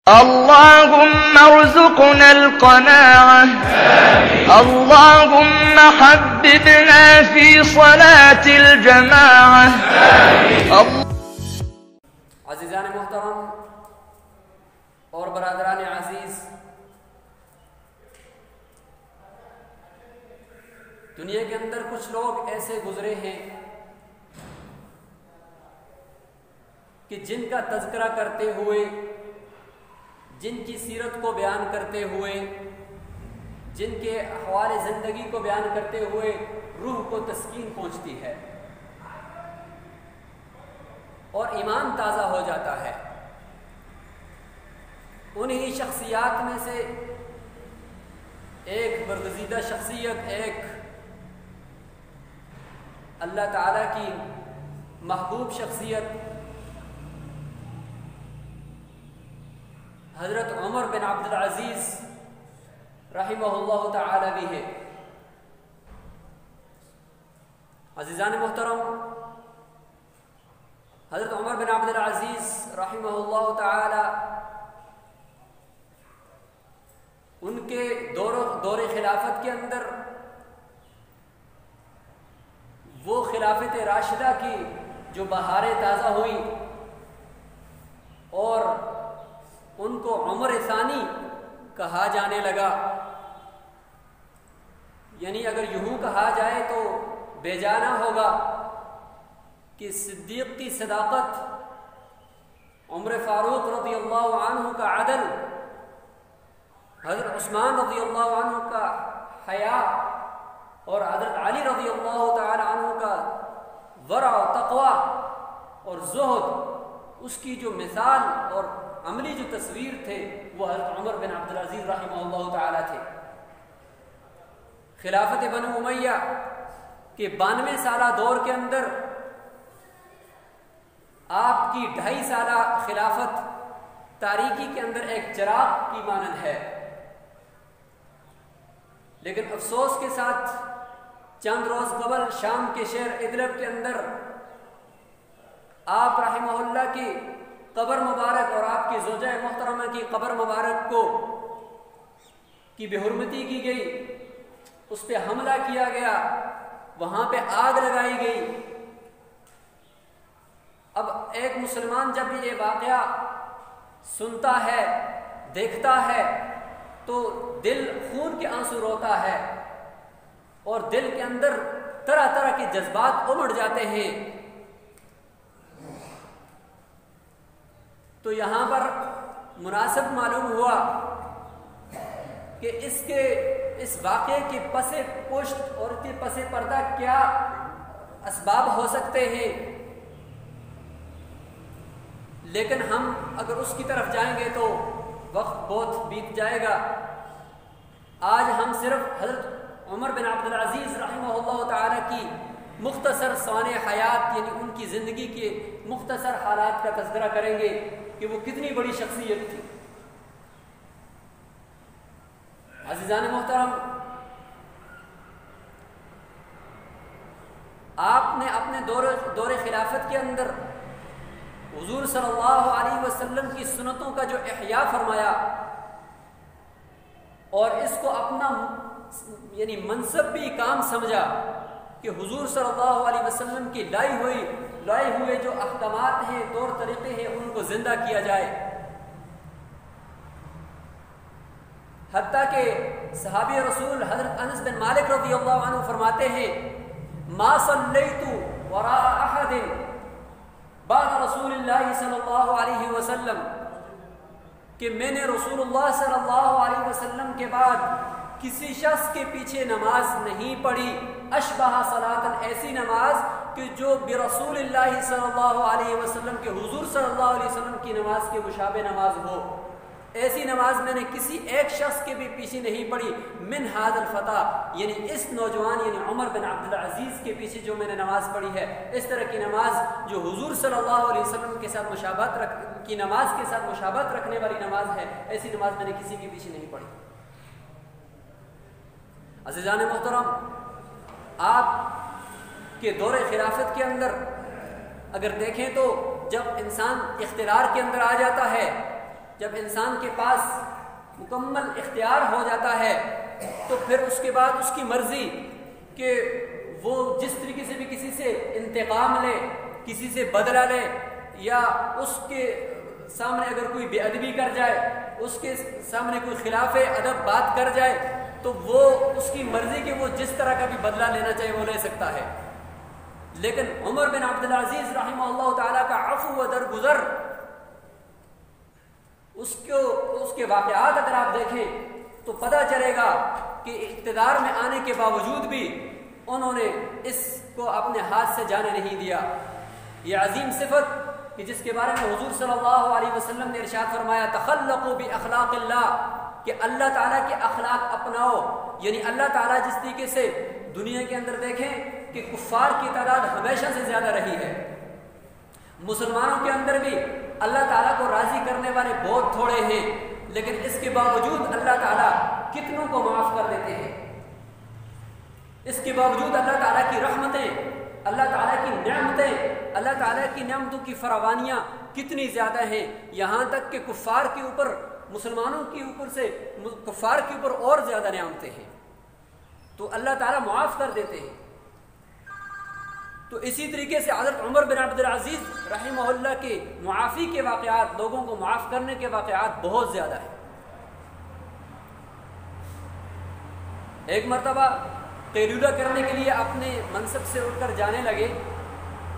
اللهم ارزقنا القناعة. اللهم حببنا في صلاة الجماعة. عزیزان محترم اور برادران عزیز، دنیا کے اندر کچھ لوگ ایسے گزرے ہیں کہ جن کا تذکرہ کرتے ہوئے، جن کی سیرت کو بیان کرتے ہوئے، جن کے احوال زندگی کو بیان کرتے ہوئے روح کو تسکین پہنچتی ہے اور ایمان تازہ ہو جاتا ہے۔ انہی شخصیات میں سے ایک برگزیدہ شخصیت، ایک اللہ تعالیٰ کی محبوب شخصیت حضرت عمر بن عبد العزیز رحمہ اللہ تعالی بھی ہے۔ عزیزان محترم، حضرت عمر بن عبد العزیز رحمہ اللہ تعالی ان کے دور خلافت کے اندر وہ خلافت راشدہ کی جو بہاریں تازہ ہوئیں اور ان کو عمر ثانی کہا جانے لگا، یعنی اگر یوں کہا جائے تو بے جانا ہوگا کہ صدیق کی صداقت، عمر فاروق رضی اللہ عنہ کا عدل، حضرت عثمان رضی اللہ عنہ کا حیا اور حضرت علی رضی اللہ تعالی عنہ کا ورع و تقوی اور زہد، اس کی جو مثال اور عملی جو تصویر تھے وہ حضرت عمر بن عبد العزیز رحمہ اللہ تعالی تھے۔ خلافت بنو امیہ کے 92 سالہ دور کے اندر آپ کی 2.5 سالہ خلافت تاریکی کے اندر ایک چراغ کی مانند ہے، لیکن افسوس کے ساتھ چند روز قبل شام کے شہر ادلب کے اندر آپ رحمہ اللہ کی قبر مبارک اور آپ کی زوجہ محترمہ کی قبر مبارک کی بے حرمتی کی گئی، اس پہ حملہ کیا گیا، وہاں پہ آگ لگائی گئی۔ اب ایک مسلمان جب یہ واقعہ سنتا ہے، دیکھتا ہے، تو دل خون کے آنسو روتا ہے اور دل کے اندر طرح طرح کے جذبات امڑ جاتے ہیں۔ تو یہاں پر مناسب معلوم ہوا کہ اس واقعے کے پس پشت اور اس کے پس پردہ کیا اسباب ہو سکتے ہیں، لیکن ہم اگر اس کی طرف جائیں گے تو وقت بہت بیت جائے گا۔ آج ہم صرف حضرت عمر بن عبد العزیز رحمہ اللہ تعالی کی مختصر سوانح حیات، یعنی ان کی زندگی کے مختصر حالات کا تذکرہ کریں گے کہ وہ کتنی بڑی شخصیت تھی۔ عزیزان محترم، آپ نے اپنے دور خلافت کے اندر حضور صلی اللہ علیہ وسلم کی سنتوں کا جو احیاء فرمایا اور اس کو اپنا یعنی منصب بھی کام سمجھا کہ حضور صلی اللہ علیہ وسلم کی لائے ہوئے جو احکامات ہیں، طور طریقے ہیں، ان کو زندہ کیا جائے۔ حتیٰ کہ صحابی رسول حضرت انس بن مالک رضی اللہ عنہ فرماتے ہیں، ما صلیت وراء احد بعد رسول اللہ صلی اللہ علیہ وسلم، کہ میں نے رسول اللہ صلی اللہ علیہ وسلم کے بعد کسی شخص کے پیچھے نماز نہیں پڑھی، اشبہ صلاۃً، ایسی نماز کہ جو برسول اللہ صلی اللہ علیہ وسلم کے، حضور صلی اللہ علیہ وسلم کی نماز کے مشابہ نماز ہو، ایسی نماز میں نے کسی ایک شخص کے بھی پیچھے نہیں پڑھی، من ھذا الفتى، یعنی اس نوجوان یعنی عمر بن عبد العزیز کے پیچھے جو میں نے نماز پڑھی ہے، اس طرح کی نماز جو حضور صلی اللہ علیہ وسلم کے ساتھ مشابہت رکھنے والی نماز ہے، ایسی نماز میں نے کسی کے پیچھے نہیں پڑھی۔ عزیزان محترم، آپ کے دور خلافت کے اندر اگر دیکھیں تو جب انسان اختیار کے اندر آ جاتا ہے جب انسان کے پاس مکمل اختیار ہو جاتا ہے تو پھر اس کے بعد اس کی مرضی کہ وہ جس طریقے سے بھی کسی سے انتقام لے، کسی سے بدلہ لے، یا اس کے سامنے اگر کوئی بے ادبی کر جائے، اس کے سامنے کوئی خلاف ادب بات کر جائے تو وہ اس کی مرضی کہ وہ جس طرح کا بھی بدلہ لینا چاہے وہ لے سکتا ہے۔ لیکن عمر بن عبدالعزیز رحمہ اللہ تعالیٰ کا عفو و درگزر، اس کے واقعات اگر آپ دیکھیں تو پتہ چلے گا کہ اقتدار میں آنے کے باوجود بھی انہوں نے اس کو اپنے ہاتھ سے جانے نہیں دیا۔ یہ عظیم صفت کہ جس کے بارے میں حضور صلی اللہ علیہ وسلم نے ارشاد فرمایا تخلقوا باخلاق اللہ، کہ اللہ تعالیٰ کے اخلاق اپناؤ، یعنی اللہ تعالیٰ جس طریقے سے دنیا کے اندر دیکھیں کہ کفار کی تعداد ہمیشہ سے زیادہ رہی ہے، مسلمانوں کے اندر بھی اللہ تعالیٰ کو راضی کرنے والے بہت تھوڑے ہیں، لیکن اس کے باوجود اللہ تعالیٰ کتنوں کو معاف کر دیتے ہیں۔ اس کے باوجود اللہ تعالیٰ کی رحمتیں، اللہ تعالیٰ کی نعمتیں، اللہ تعالیٰ کی نعمتوں کی فراوانیاں کتنی زیادہ ہیں، یہاں تک کہ کفار کے اوپر، مسلمانوں کے اوپر سے کفار کے اوپر اور زیادہ نعمتیں ہیں، تو اللہ تعالیٰ معاف کر دیتے ہیں۔ تو اسی طریقے سے حضرت عمر بن عبدالعزیز رحمہ اللہ کے معافی کے واقعات، لوگوں کو معاف کرنے کے واقعات بہت زیادہ ہیں۔ ایک مرتبہ قیلولہ کرنے کے لیے اپنے منصب سے اٹھ کر جانے لگے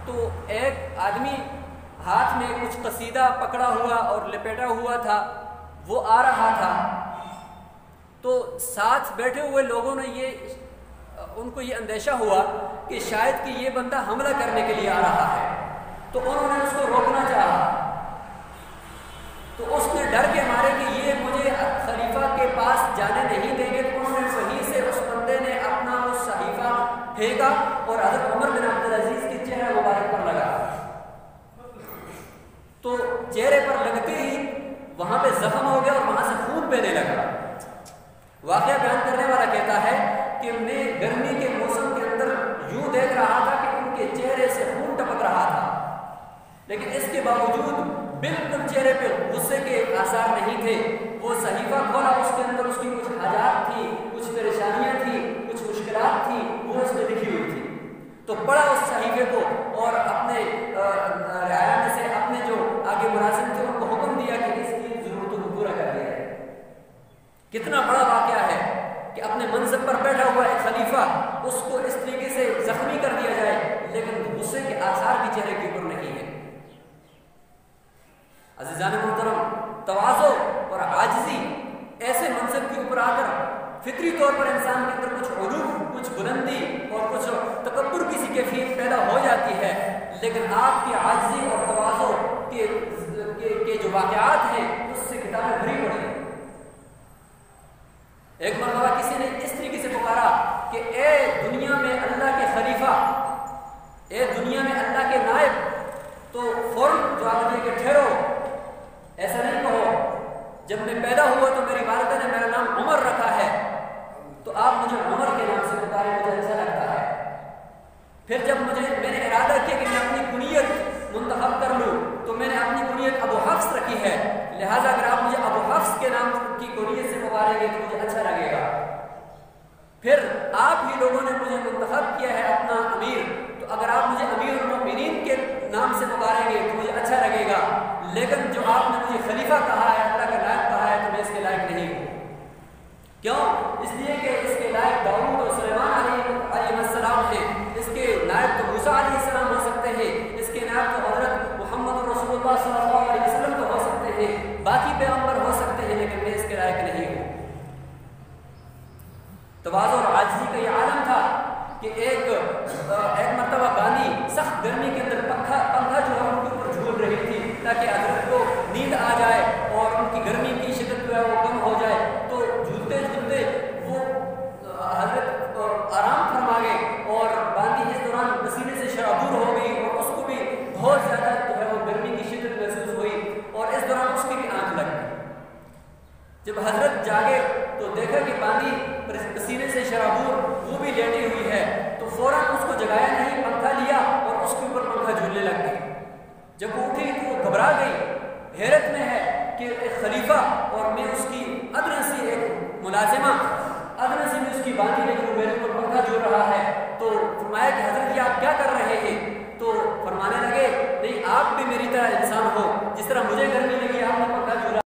تو ایک آدمی ہاتھ میں کچھ قصیدہ پکڑا ہوا اور لپیٹا ہوا تھا، وہ آ رہا تھا، تو ساتھ بیٹھے ہوئے لوگوں نے ان کو یہ اندیشہ ہوا کہ شاید کہ یہ بندہ حملہ کرنے کے لیے آ رہا ہے، تو انہوں نے اس کو روکنا چاہا، تو اس نے ڈر کے مارے کہ یہ مجھے خلیفہ کے پاس جانے نہیں دیں گے، تو انہوں نے وہیں سے اس بندے نے اپنا وہ صحیفہ پھینکا اور حضرت عمر بن عبدالعزیز کے چہرے مبارک پر لگا، تو چہرے پر لگتے ہی وہاں پہ زخم ہو گیا اور وہاں سے خون بہنے لگا۔ واقعہ بیان کرنے والا کہتا ہے کہ میں گرمی کے موسم کے اندر یوں دیکھ رہا تھا کہ ان کے چہرے سے خون ٹپک رہا تھا، لیکن اس کے باوجود بالکل چہرے پہ غصے کے آثار نہیں تھے۔ وہ صحیفہ کھولا، اس کے اندر اس کی کچھ حاجات تھی، کچھ پریشانیاں تھیں، کچھ مشکلات تھیں، وہ اس میں لکھی ہوئی تھی، تو پڑھا اس صحیفے کو اور اپنے رعایا میں سے اپنے جو آگے ملازم تھے ان کو حکم دیا کہ اس کی ضرورتوں کو پورا کر دیا جائے۔ کتنا بڑا واقعہ ہے کہ اپنے منصب پر بیٹھا ہوا ایک خلیفہ، اس کو اس طریقے سے زخمی کر دیا جائے، لیکن غصے کے آثار بھی چہرے کے اوپر نہیں ہے۔ عزیزان محترم، تواضع اور عاجزی ایسے منصب کے اوپر آ کر فطری طور پر انسان کے اندر کچھ علو، کچھ بلندی اور کچھ تکبر کی سی کیفیت پیدا ہو جاتی ہے، لیکن آپ کی عاجزی اور تواضع کے جو واقعات ہیں اس سے کتابیں بھری پڑی ہیں۔ ایک مرتبہ کسی نے اس طریقے سے پکارا کہ اے دنیا میں اللہ کے خلیفہ، اے دنیا میں اللہ کے نائب، تو فوراً جواب دیا کہ ٹھہرو، ایسا نہیں کہو، جب میں پیدا ہوا تو میری والدہ نے میرا نام عمر رکھا ہے، تو آپ مجھے عمر کے نام سے پکارے، مجھے اچھا لگتا ہے۔ پھر جب میں نے ارادہ کیا کہ میں اپنی کنیت منتخب کر لوں تو میں نے اپنی کنیت ابو حفص رکھی ہے، لہٰذا اگر آپ مجھے ابو حفص کے نام کی کنیت سے پکاریں گے تو مجھے اچھا لگے گا۔ پھر آپ ہی لوگوں نے مجھے منتخب کیا ہے اپنا امیر، تو اگر آپ مجھے امیر المؤمنین کے نام سے پکاریں گے تو مجھے اچھا لگے گا، لیکن جو آپ نے مجھے خلیفہ کہا ہے، اللہ کا نائب کہا ہے، تو میں اس کے لائق نہیں ہوں۔ کیوں؟ اس لیے کہ اس کے لائق داؤد اور سلیمان علیہ السلام ہیں، اس کے نائب تو موسیٰ علیہ السلام ہو سکتے ہیں، اس کے نائب تو حضرت محمد رسول اللہ صلی اللہ علیہ وسلم تو ہو سکتے ہیں، باقی پیغمبر ہو سکتے ہیں، لیکن میں اس کے لائق نہیں ہوں۔ تواضع اور عاجزی کا یہ عالم تھا کہ ایک مرتبہ بانی سخت گرمی کے اندر پنکھا جو ہے ان کے اوپر جھول رہی تھی تاکہ حضرت کو نیند آ جائے اور ان کی گرمی کی شدت جو ہے وہ کم ہو جائے، تو جھولتے جھولتے وہ حضرت آرام فرما گئے اور باندی اس دوران پسینے سے شرابور ہو گئی اور اس کو بھی بہت زیادہ جو ہے وہ گرمی کی شدت محسوس ہوئی اور اس دوران اس کی بھی آنکھ لگ گئی۔ جب حضرت جاگے تو دیکھا کہ باندی پسینے سے شرابور وہ بھی لیٹی ہوئی ہے، تو فوراً اس کو جگایا نہیں، پنکھا لیا اور اس کے اوپر پنکھا جھولنے لگ گئی۔ جب وہ اٹھی تو وہ گھبرا گئی، حیرت میں ہے کہ ایک خلیفہ اور میں اس کی ادنی سی ایک ملازمہ، ادنی سی میں اس کی باندھی، لیکن وہ میرے اوپر پنکھا جھول رہا ہے